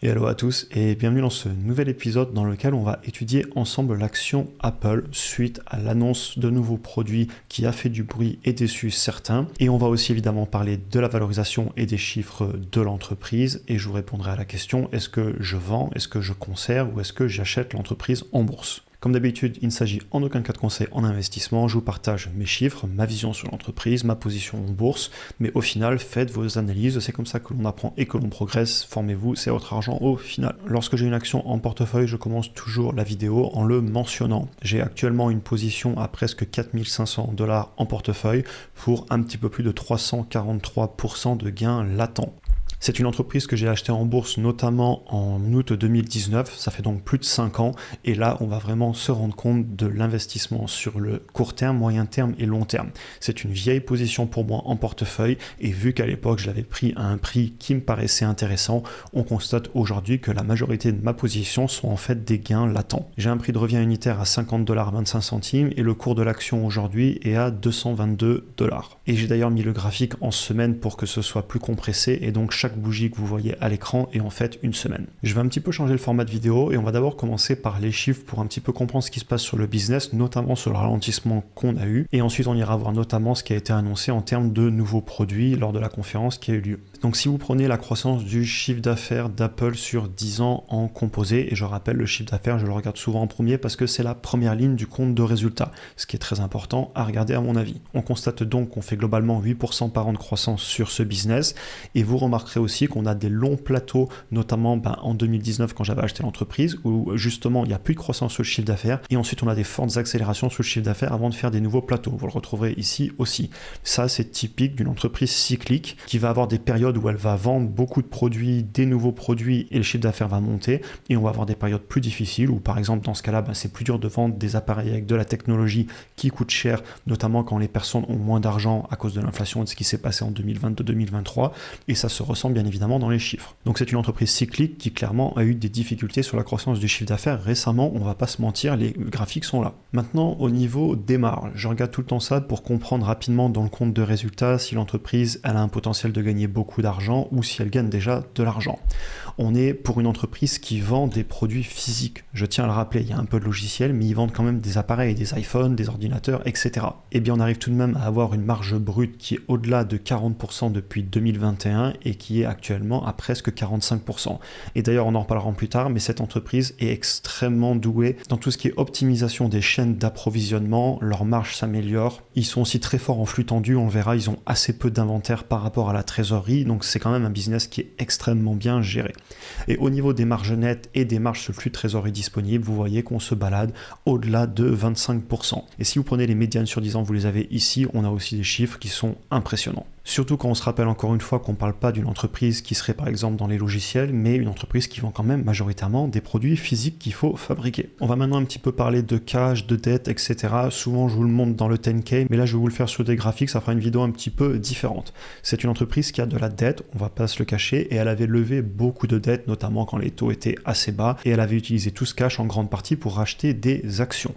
Et hello à tous et bienvenue dans ce nouvel épisode dans lequel on va étudier ensemble l'action Apple suite à l'annonce de nouveaux produits qui a fait du bruit et déçu certains. Et on va aussi évidemment parler de la valorisation et des chiffres de l'entreprise et je vous répondrai à la question: est-ce que je vends, est-ce que je conserve ou est-ce que j'achète l'entreprise en bourse? Comme d'habitude, il ne s'agit en aucun cas de conseil en investissement, je vous partage mes chiffres, ma vision sur l'entreprise, ma position en bourse, mais au final, faites vos analyses, c'est comme ça que l'on apprend et que l'on progresse, formez-vous, c'est votre argent au final. Lorsque j'ai une action en portefeuille, je commence toujours la vidéo en le mentionnant. J'ai actuellement une position à presque 4500 $ en portefeuille pour un petit peu plus de 343% de gains latents. C'est une entreprise que j'ai achetée en bourse notamment en août 2019, ça fait donc plus de 5 ans et là on va vraiment se rendre compte de l'investissement sur le court terme, moyen terme et long terme. C'est une vieille position pour moi en portefeuille et vu qu'à l'époque je l'avais pris à un prix qui me paraissait intéressant, on constate aujourd'hui que la majorité de ma position sont en fait des gains latents. J'ai un prix de revient unitaire à 50,25 $ et le cours de l'action aujourd'hui est à 222 $. Et j'ai d'ailleurs mis le graphique en semaine pour que ce soit plus compressé et donc chaque bougie que vous voyez à l'écran est en fait une semaine. Je vais un petit peu changer le format de vidéo et on va d'abord commencer par les chiffres pour un petit peu comprendre ce qui se passe sur le business, notamment sur le ralentissement qu'on a eu. Et ensuite on ira voir notamment ce qui a été annoncé en termes de nouveaux produits lors de la conférence qui a eu lieu. Donc si vous prenez la croissance du chiffre d'affaires d'Apple sur 10 ans en composé, et je rappelle le chiffre d'affaires je le regarde souvent en premier parce que c'est la première ligne du compte de résultat, ce qui est très important à regarder à mon avis. On constate donc qu'on fait globalement 8% par an de croissance sur ce business et vous remarquerez aussi qu'on a des longs plateaux, notamment en 2019 quand j'avais acheté l'entreprise, où justement il n'y a plus de croissance sur le chiffre d'affaires, et ensuite on a des fortes accélérations sur le chiffre d'affaires avant de faire des nouveaux plateaux. Vous le retrouverez ici aussi. Ça c'est typique d'une entreprise cyclique qui va avoir des périodes où elle va vendre beaucoup de produits, des nouveaux produits, et le chiffre d'affaires va monter, et on va avoir des périodes plus difficiles, où par exemple dans ce cas-là, c'est plus dur de vendre des appareils avec de la technologie qui coûte cher, notamment quand les personnes ont moins d'argent à cause de l'inflation et de ce qui s'est passé en 2022-2023, et ça se ressent bien évidemment dans les chiffres. Donc c'est une entreprise cyclique qui clairement a eu des difficultés sur la croissance du chiffre d'affaires récemment, on va pas se mentir, les graphiques sont là. Maintenant au niveau des marges, je regarde tout le temps ça pour comprendre rapidement dans le compte de résultats si l'entreprise elle a un potentiel de gagner beaucoup d'argent ou si elle gagne déjà de l'argent. On est pour une entreprise qui vend des produits physiques, je tiens à le rappeler, il y a un peu de logiciel mais ils vendent quand même des appareils, des iPhones, des ordinateurs, etc. Et bien on arrive tout de même à avoir une marge brute qui est au-delà de 40% depuis 2021 et qui est actuellement à presque 45%. Et d'ailleurs, on en reparlera plus tard, mais cette entreprise est extrêmement douée dans tout ce qui est optimisation des chaînes d'approvisionnement, leur marge s'améliore. Ils sont aussi très forts en flux tendu, on le verra, ils ont assez peu d'inventaire par rapport à la trésorerie, donc c'est quand même un business qui est extrêmement bien géré. Et au niveau des marges nettes et des marges sur flux de trésorerie disponibles, vous voyez qu'on se balade au-delà de 25%. Et si vous prenez les médianes sur 10 ans, vous les avez ici, on a aussi des chiffres qui sont impressionnants. Surtout quand on se rappelle encore une fois qu'on ne parle pas d'une entreprise qui serait par exemple dans les logiciels, mais une entreprise qui vend quand même majoritairement des produits physiques qu'il faut fabriquer. On va maintenant un petit peu parler de cash, de dette, etc. Souvent je vous le montre dans le 10K, mais là je vais vous le faire sur des graphiques, ça fera une vidéo un petit peu différente. C'est une entreprise qui a de la dette, on va pas se le cacher, et elle avait levé beaucoup de dettes, notamment quand les taux étaient assez bas, et elle avait utilisé tout ce cash en grande partie pour racheter des actions.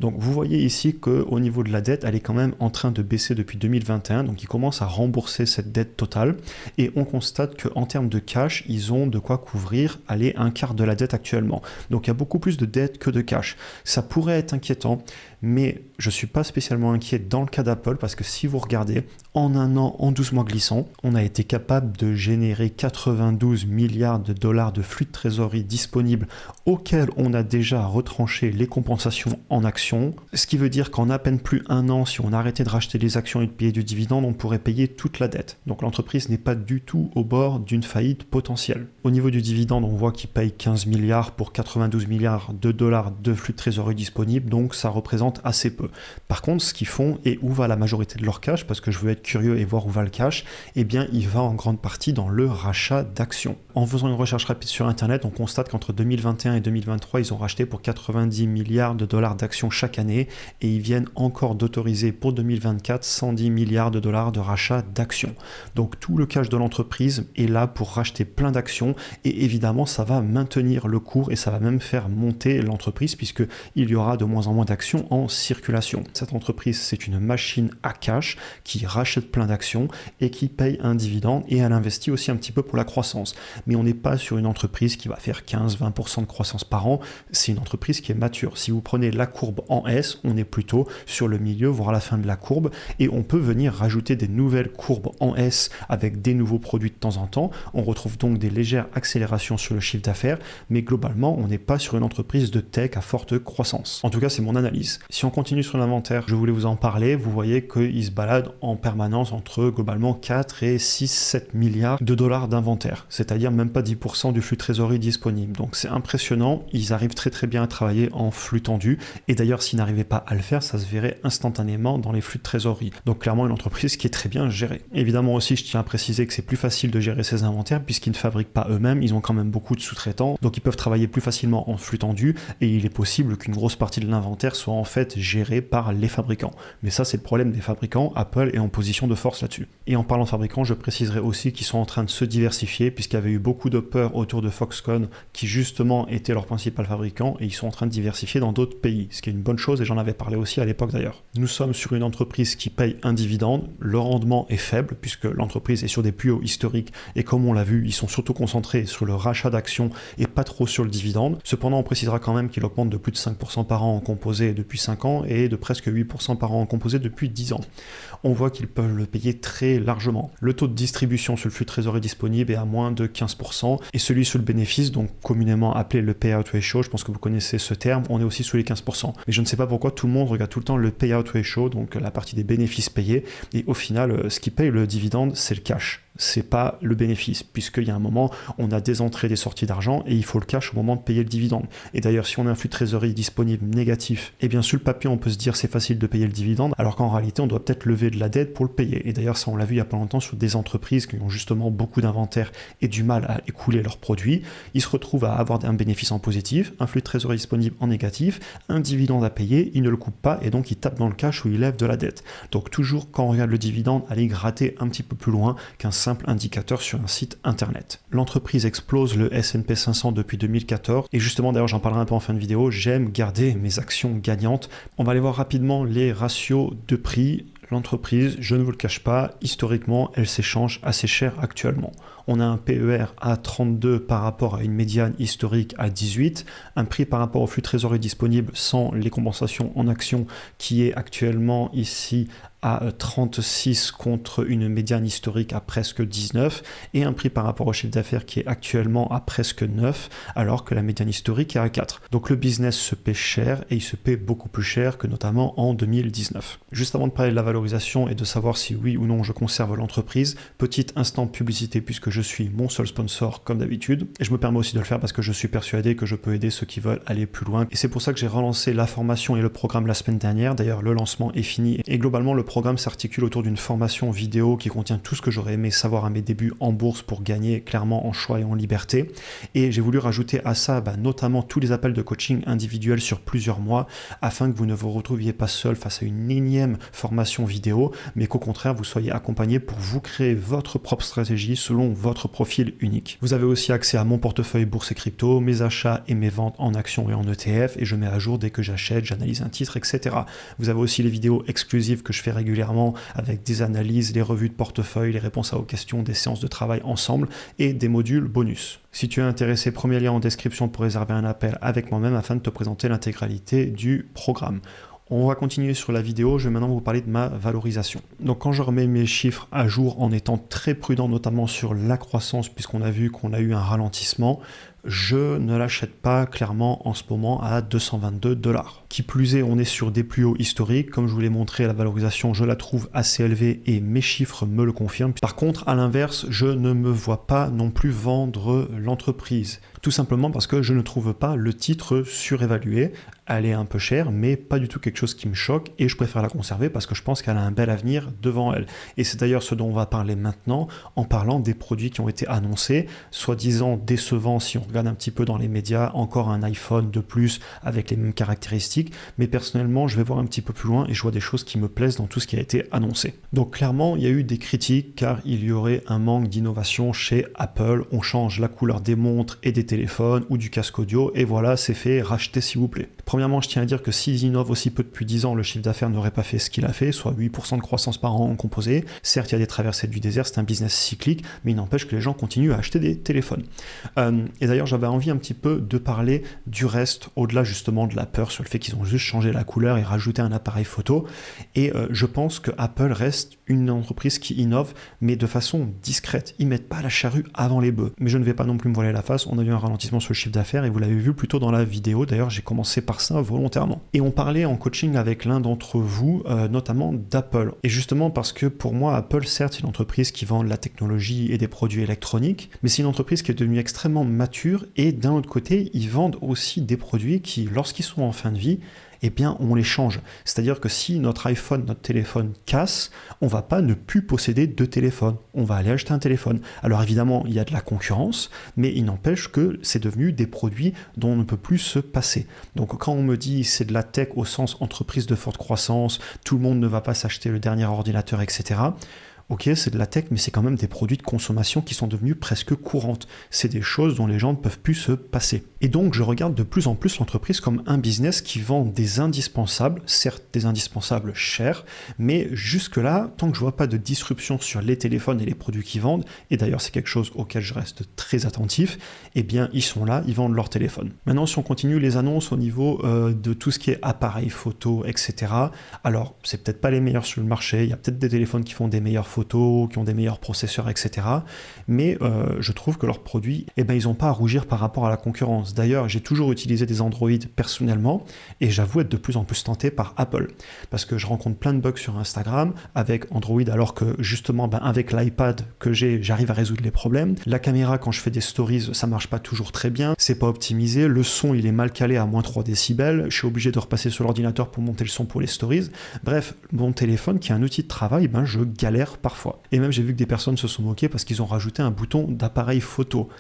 Donc vous voyez ici qu'au niveau de la dette, elle est quand même en train de baisser depuis 2021, donc ils commencent à rembourser cette dette totale et on constate qu'en termes de cash, ils ont de quoi couvrir un quart de la dette actuellement. Donc il y a beaucoup plus de dette que de cash. Ça pourrait être inquiétant, mais je ne suis pas spécialement inquiet dans le cas d'Apple parce que si vous regardez, en un an, en 12 mois glissants, on a été capable de générer 92 milliards de dollars de flux de trésorerie disponibles auxquels on a déjà retranché les compensations en actions. Ce qui veut dire qu'en à peine plus un an, si on arrêtait de racheter les actions et de payer du dividende, on pourrait payer toute la dette. Donc l'entreprise n'est pas du tout au bord d'une faillite potentielle. Au niveau du dividende, on voit qu'il paye 15 milliards pour 92 milliards de dollars de flux de trésorerie disponibles, donc ça représente assez peu. Par contre, ce qu'ils font et où va la majorité de leur cash, parce que je veux être curieux et voir où va le cash, eh bien il va en grande partie dans le rachat d'actions. En faisant une recherche rapide sur internet, on constate qu'entre 2021 et 2023, ils ont racheté pour 90 milliards de dollars d'actions chaque année et ils viennent encore d'autoriser pour 2024 110 milliards de dollars de rachat rachat d'actions. Donc tout le cash de l'entreprise est là pour racheter plein d'actions et évidemment ça va maintenir le cours et ça va même faire monter l'entreprise puisqu'il y aura de moins en moins d'actions en circulation. Cette entreprise, c'est une machine à cash qui rachète plein d'actions et qui paye un dividende et elle investit aussi un petit peu pour la croissance. Mais on n'est pas sur une entreprise qui va faire 15-20% de croissance par an, c'est une entreprise qui est mature. Si vous prenez la courbe en S, on est plutôt sur le milieu, voire la fin de la courbe et on peut venir rajouter des nouvelles courbes en S avec des nouveaux produits de temps en temps. On retrouve donc des légères accélérations sur le chiffre d'affaires, mais globalement, on n'est pas sur une entreprise de tech à forte croissance. En tout cas, c'est mon analyse. Si on continue sur l'inventaire, je voulais vous en parler, vous voyez qu'il se balade en permanence entre globalement 4 et 6-7 milliards de dollars d'inventaire, c'est-à-dire même pas 10% du flux de trésorerie disponible. Donc c'est impressionnant, ils arrivent très bien à travailler en flux tendu, et d'ailleurs s'ils n'arrivaient pas à le faire, ça se verrait instantanément dans les flux de trésorerie. Donc clairement une entreprise qui est très bien gérée. Évidemment aussi, je tiens à préciser que c'est plus facile de gérer ces inventaires puisqu'ils ne fabriquent pas eux-mêmes, ils ont quand même beaucoup de sous-traitants, donc ils peuvent travailler plus facilement en flux tendu, et il est possible qu'une grosse partie de l'inventaire soit en fait gérée par les fabricants. Mais ça c'est le problème des fabricants, Apple est en position de force là-dessus. Et en parlant de fabricants, je préciserai aussi qu'ils sont en train de se diversifier puisqu'il y avait eu beaucoup de peur autour de Foxconn qui justement était leur principal fabricant et ils sont en train de diversifier dans d'autres pays, ce qui est une bonne chose et j'en avais parlé aussi à l'époque d'ailleurs. Nous sommes sur une entreprise qui paye un dividende, le rendement est faible puisque l'entreprise est sur des plus hauts historiques et comme on l'a vu, ils sont surtout concentrés sur le rachat d'actions et pas trop sur le dividende. Cependant, on précisera quand même qu'il augmente de plus de 5% par an en composé depuis 5 ans et de presque 8% par an en composé depuis 10 ans. On voit qu'ils peuvent le payer très largement. Le taux de distribution sur le flux de trésorerie disponible est à moins de 15% et celui sur le bénéfice, donc communément appelé le payout ratio, je pense que vous connaissez ce terme, on est aussi sous les 15%. Mais je ne sais pas pourquoi tout le monde regarde tout le temps le payout ratio, donc la partie des bénéfices payés, et au final, ce qui paye le dividende, c'est le cash. C'est pas le bénéfice, puisqu'il y a un moment, on a des entrées et des sorties d'argent et il faut le cash au moment de payer le dividende. Et d'ailleurs, si on a un flux de trésorerie disponible négatif, eh bien sur le papier, on peut se dire c'est facile de payer le dividende, alors qu'en réalité, on doit peut-être lever de la dette pour le payer. Et d'ailleurs, ça, on l'a vu il y a pas longtemps sur des entreprises qui ont justement beaucoup d'inventaire et du mal à écouler leurs produits. Ils se retrouvent à avoir un bénéfice en positif, un flux de trésorerie disponible en négatif, un dividende à payer, ils ne le coupent pas et donc ils tapent dans le cash ou ils lèvent de la dette. Donc toujours, quand on regarde le dividende, allez gratter un petit peu plus loin qu'un simple indicateur sur un site internet. L'entreprise explose le S&P 500 depuis 2014 et justement d'ailleurs j'en parlerai un peu en fin de vidéo, j'aime garder mes actions gagnantes. On va aller voir rapidement les ratios de prix. L'entreprise, je ne vous le cache pas, historiquement, elle s'échange assez cher actuellement. On a un PER à 32 par rapport à une médiane historique à 18, un prix par rapport au flux de trésorerie disponible sans les compensations en actions qui est actuellement ici à 36 contre une médiane historique à presque 19 et un prix par rapport au chiffre d'affaires qui est actuellement à presque 9 alors que la médiane historique est à 4. Donc le business se paie cher et il se paie beaucoup plus cher que notamment en 2019. Juste avant de parler de la valorisation et de savoir si oui ou non je conserve l'entreprise, petit instant publicité puisque je suis mon seul sponsor comme d'habitude et je me permets aussi de le faire parce que je suis persuadé que je peux aider ceux qui veulent aller plus loin et c'est pour ça que j'ai relancé la formation et le programme la semaine dernière. D'ailleurs le lancement est fini et globalement le programme s'articule autour d'une formation vidéo qui contient tout ce que j'aurais aimé savoir à mes débuts en bourse pour gagner clairement en choix et en liberté. Et j'ai voulu rajouter à ça notamment tous les appels de coaching individuels sur plusieurs mois afin que vous ne vous retrouviez pas seul face à une énième formation vidéo, mais qu'au contraire vous soyez accompagné pour vous créer votre propre stratégie selon votre profil unique. Vous avez aussi accès à mon portefeuille bourse et crypto, mes achats et mes ventes en actions et en ETF et je mets à jour dès que j'achète, j'analyse un titre, etc. Vous avez aussi les vidéos exclusives que je fais régulièrement avec des analyses, les revues de portefeuille, les réponses à vos questions, des séances de travail ensemble et des modules bonus. Si tu es intéressé, premier lien en description pour réserver un appel avec moi-même afin de te présenter l'intégralité du programme. On va continuer sur la vidéo, je vais maintenant vous parler de ma valorisation. Donc quand je remets mes chiffres à jour en étant très prudent notamment sur la croissance puisqu'on a vu qu'on a eu un ralentissement, je ne l'achète pas clairement en ce moment à 222 $. Qui plus est, on est sur des plus hauts historiques. Comme je vous l'ai montré, la valorisation, je la trouve assez élevée et mes chiffres me le confirment. Par contre, à l'inverse, je ne me vois pas non plus vendre l'entreprise. Tout simplement parce que je ne trouve pas le titre surévalué. Elle est un peu chère, mais pas du tout quelque chose qui me choque et je préfère la conserver parce que je pense qu'elle a un bel avenir devant elle. Et c'est d'ailleurs ce dont on va parler maintenant en parlant des produits qui ont été annoncés, soi-disant décevants si on regarde un petit peu dans les médias, encore un iPhone de plus avec les mêmes caractéristiques, mais personnellement je vais voir un petit peu plus loin et je vois des choses qui me plaisent dans tout ce qui a été annoncé. Donc clairement il y a eu des critiques car il y aurait un manque d'innovation chez Apple, on change la couleur des montres et des téléphones ou du casque audio et voilà c'est fait, rachetez s'il vous plaît. Premièrement, je tiens à dire que s'ils innovent aussi peu depuis 10 ans, le chiffre d'affaires n'aurait pas fait ce qu'il a fait, soit 8% de croissance par an en composé. Certes, il y a des traversées du désert, c'est un business cyclique, mais il n'empêche que les gens continuent à acheter des téléphones. Et d'ailleurs, j'avais envie un petit peu de parler du reste, au-delà justement de la peur sur le fait qu'ils ont juste changé la couleur et rajouté un appareil photo. Et je pense que Apple reste une entreprise qui innove, mais de façon discrète. Ils mettent pas la charrue avant les bœufs. Mais je ne vais pas non plus me voiler la face, on a eu un ralentissement sur le chiffre d'affaires et vous l'avez vu plutôt dans la vidéo. D'ailleurs, j'ai commencé par ça volontairement. Et on parlait en coaching avec l'un d'entre vous, notamment d'Apple. Et justement parce que pour moi, Apple, certes, c'est une entreprise qui vend de la technologie et des produits électroniques, mais c'est une entreprise qui est devenue extrêmement mature et d'un autre côté, ils vendent aussi des produits qui, lorsqu'ils sont en fin de vie, eh bien, on les change. C'est-à-dire que si notre iPhone, notre téléphone casse, on va pas ne plus posséder de téléphone. On va aller acheter un téléphone. Alors évidemment, il y a de la concurrence, mais il n'empêche que c'est devenu des produits dont on ne peut plus se passer. Donc quand on me dit c'est de la tech au sens entreprise de forte croissance, tout le monde ne va pas s'acheter le dernier ordinateur, etc., ok, c'est de la tech, mais c'est quand même des produits de consommation qui sont devenus presque courantes. C'est des choses dont les gens ne peuvent plus se passer. Et donc, je regarde de plus en plus l'entreprise comme un business qui vend des indispensables, certes des indispensables chers, mais jusque-là, tant que je ne vois pas de disruption sur les téléphones et les produits qu'ils vendent, et d'ailleurs c'est quelque chose auquel je reste très attentif, eh bien ils sont là, ils vendent leur téléphone. Maintenant, si on continue les annonces au niveau de tout ce qui est appareil photo, etc., alors c'est peut-être pas les meilleurs sur le marché, il y a peut-être des téléphones qui font des meilleures photos, qui ont des meilleurs processeurs, etc., mais je trouve que leurs produits, eh ben, ils n'ont pas à rougir par rapport à la concurrence. D'ailleurs, j'ai toujours utilisé des Android personnellement et j'avoue être de plus en plus tenté par Apple parce que je rencontre plein de bugs sur Instagram avec Android alors que justement avec l'iPad que j'arrive à résoudre les problèmes. La caméra quand je fais des stories ça marche pas toujours très bien, c'est pas optimisé, le son il est mal calé à moins 3 décibels, je suis obligé de repasser sur l'ordinateur pour monter le son pour les stories. Bref, mon téléphone qui est un outil de travail, je galère parfois. Et même j'ai vu que des personnes se sont moquées parce qu'ils ont rajouté un bouton d'appareil photo.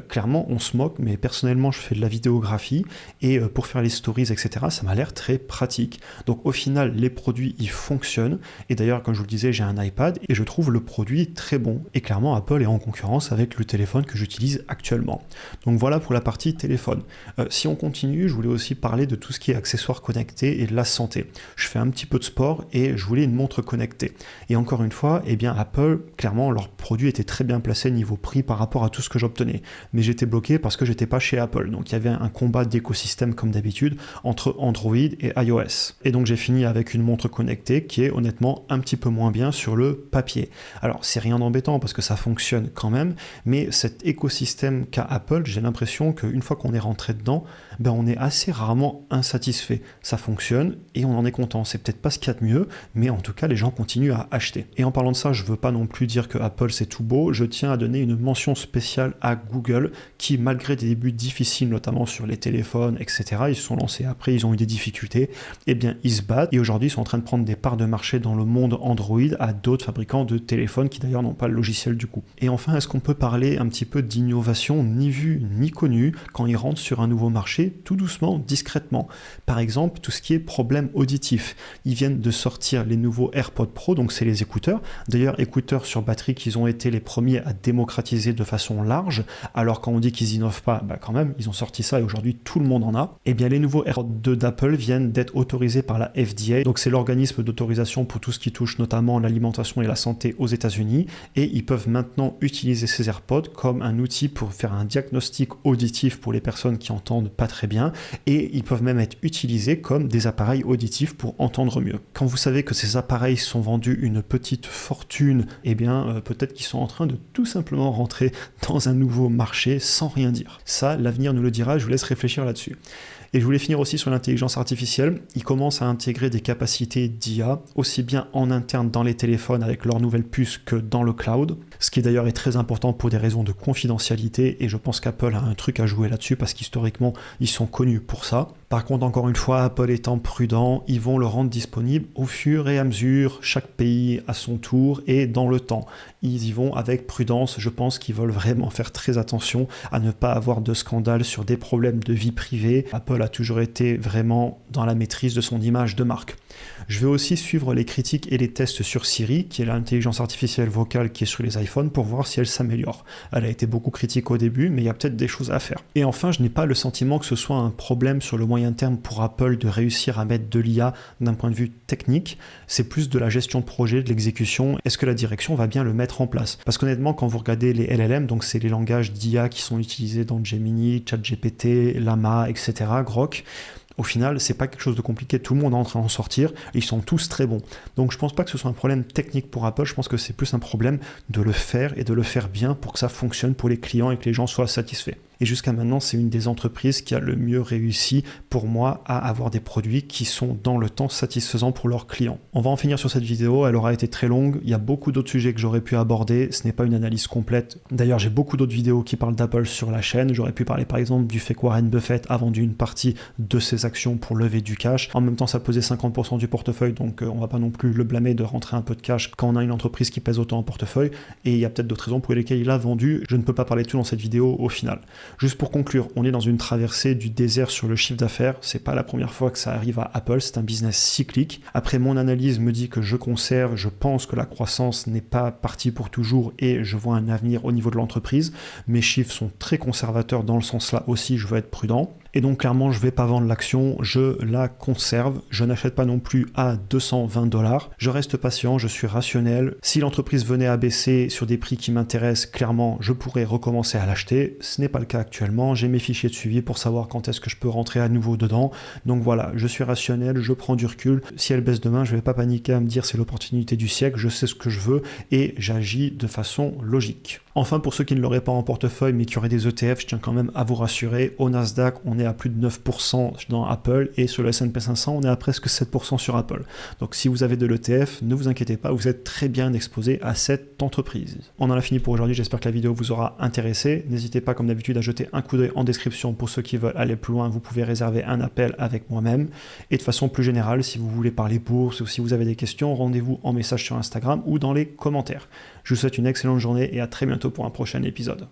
Clairement on se moque, mais personnellement je fais de la vidéographie et pour faire les stories, etc., ça m'a l'air très pratique. Donc au final, les produits, ils fonctionnent. Et d'ailleurs, comme je vous le disais, j'ai un iPad et je trouve le produit très bon. Et clairement, Apple est en concurrence avec le téléphone que j'utilise actuellement. Donc voilà pour la partie téléphone. Si on continue, je voulais aussi parler de tout ce qui est accessoires connectés et de la santé. Je fais un petit peu de sport et je voulais une montre connectée. Et encore une fois, eh bien Apple, clairement, leur produit était très bien placé niveau prix par rapport à tout ce que j'obtenais. Mais j'étais bloqué parce que j'étais pas chez Apple. Donc il y avait un combat d'écosystème comme d'habitude entre Android et iOS. Et donc j'ai fini avec une montre connectée qui est honnêtement un petit peu moins bien sur le papier. Alors c'est rien d'embêtant parce que ça fonctionne quand même, mais cet écosystème qu'a Apple, j'ai l'impression qu'une fois qu'on est rentré dedans, on est assez rarement insatisfait. Ça fonctionne et on en est content. C'est peut-être pas ce qu'il y a de mieux, mais en tout cas les gens continuent à acheter. Et en parlant de ça, je veux pas non plus dire que Apple c'est tout beau, je tiens à donner une mention spéciale à Google qui, malgré des débuts difficiles, notamment sur les téléphones, etc., ils se sont lancés après, ils ont eu des difficultés, eh bien ils se battent et aujourd'hui ils sont en train de prendre des parts de marché dans le monde Android à d'autres fabricants de téléphones qui d'ailleurs n'ont pas le logiciel du coup. Et enfin, est-ce qu'on peut parler un petit peu d'innovation ni vue ni connue quand ils rentrent sur un nouveau marché tout doucement, discrètement? Par exemple, tout ce qui est problème auditif. Ils viennent de sortir les nouveaux AirPods Pro, donc c'est les écouteurs. D'ailleurs, écouteurs sur batterie qu'ils ont été les premiers à démocratiser de façon large, alors quand on dit qu'ils innovent pas, quand même, ils ont sorti ça et aujourd'hui tout le monde en a. Eh bien les nouveaux AirPods 2 d'Apple viennent d'être autorisés par la FDA, donc c'est l'organisme d'autorisation pour tout ce qui touche notamment l'alimentation et la santé aux États-Unis, et ils peuvent maintenant utiliser ces AirPods comme un outil pour faire un diagnostic auditif pour les personnes qui entendent pas très bien, et ils peuvent même être utilisés comme des appareils auditifs pour entendre mieux. Quand vous savez que ces appareils sont vendus une petite fortune, eh bien peut-être qu'ils sont en train de tout simplement rentrer dans un nouveau marché sans rien dire. Ça, l'avenir nous le dira, je vous laisse réfléchir là-dessus. Et je voulais finir aussi sur l'intelligence artificielle. Ils commencent à intégrer des capacités d'IA, aussi bien en interne dans les téléphones avec leurs nouvelles puces que dans le cloud, ce qui d'ailleurs est très important pour des raisons de confidentialité, et je pense qu'Apple a un truc à jouer là-dessus parce qu'historiquement, ils sont connus pour ça. Par contre, encore une fois, Apple étant prudent, ils vont le rendre disponible au fur et à mesure, chaque pays à son tour et dans le temps. Ils y vont avec prudence, je pense qu'ils veulent vraiment faire très attention à ne pas avoir de scandale sur des problèmes de vie privée. Apple a toujours été vraiment dans la maîtrise de son image de marque. Je vais aussi suivre les critiques et les tests sur Siri, qui est l'intelligence artificielle vocale qui est sur les iPhones, pour voir si elle s'améliore. Elle a été beaucoup critiquée au début, mais il y a peut-être des choses à faire. Et enfin, je n'ai pas le sentiment que ce soit un problème sur le moyen terme pour Apple de réussir à mettre de l'IA d'un point de vue technique. C'est plus de la gestion de projet, de l'exécution. Est-ce que la direction va bien le mettre en place? Parce qu'honnêtement, quand vous regardez les LLM, donc c'est les langages d'IA qui sont utilisés dans Gemini, ChatGPT, Llama, etc., Grok, au final, c'est pas quelque chose de compliqué, tout le monde est en train d'en sortir, et ils sont tous très bons. Donc je pense pas que ce soit un problème technique pour Apple, je pense que c'est plus un problème de le faire et de le faire bien pour que ça fonctionne pour les clients et que les gens soient satisfaits. Et jusqu'à maintenant, c'est une des entreprises qui a le mieux réussi pour moi à avoir des produits qui sont dans le temps satisfaisants pour leurs clients. On va en finir sur cette vidéo, elle aura été très longue, il y a beaucoup d'autres sujets que j'aurais pu aborder, ce n'est pas une analyse complète. D'ailleurs, j'ai beaucoup d'autres vidéos qui parlent d'Apple sur la chaîne, j'aurais pu parler par exemple du fait que Warren Buffett a vendu une partie de ses actions pour lever du cash. En même temps, ça pesait 50% du portefeuille, donc on va pas non plus le blâmer de rentrer un peu de cash quand on a une entreprise qui pèse autant en portefeuille, et il y a peut-être d'autres raisons pour lesquelles il a vendu, je ne peux pas parler de tout dans cette vidéo au final. Juste pour conclure, on est dans une traversée du désert sur le chiffre d'affaires. C'est pas la première fois que ça arrive à Apple, c'est un business cyclique. Après, mon analyse me dit que je conserve, je pense que la croissance n'est pas partie pour toujours et je vois un avenir au niveau de l'entreprise. Mes chiffres sont très conservateurs dans le sens là aussi, je veux être prudent. Et donc clairement, je ne vais pas vendre l'action, je la conserve. Je n'achète pas non plus à 220$. Je reste patient, je suis rationnel. Si l'entreprise venait à baisser sur des prix qui m'intéressent, clairement, je pourrais recommencer à l'acheter. Ce n'est pas le cas actuellement. J'ai mes fichiers de suivi pour savoir quand est-ce que je peux rentrer à nouveau dedans. Donc voilà, je suis rationnel, je prends du recul. Si elle baisse demain, je ne vais pas paniquer à me dire c'est l'opportunité du siècle. Je sais ce que je veux et j'agis de façon logique. Enfin, pour ceux qui ne l'auraient pas en portefeuille mais qui auraient des ETF, je tiens quand même à vous rassurer. Au Nasdaq, on est à plus de 9% dans Apple et sur le S&P 500, on est à presque 7% sur Apple. Donc si vous avez de l'ETF, ne vous inquiétez pas, vous êtes très bien exposé à cette entreprise. On en a fini pour aujourd'hui, j'espère que la vidéo vous aura intéressé. N'hésitez pas comme d'habitude à jeter un coup d'œil en description pour ceux qui veulent aller plus loin. Vous pouvez réserver un appel avec moi-même. Et de façon plus générale, si vous voulez parler bourse ou si vous avez des questions, rendez-vous en message sur Instagram ou dans les commentaires. Je vous souhaite une excellente journée et à très bientôt pour un prochain épisode.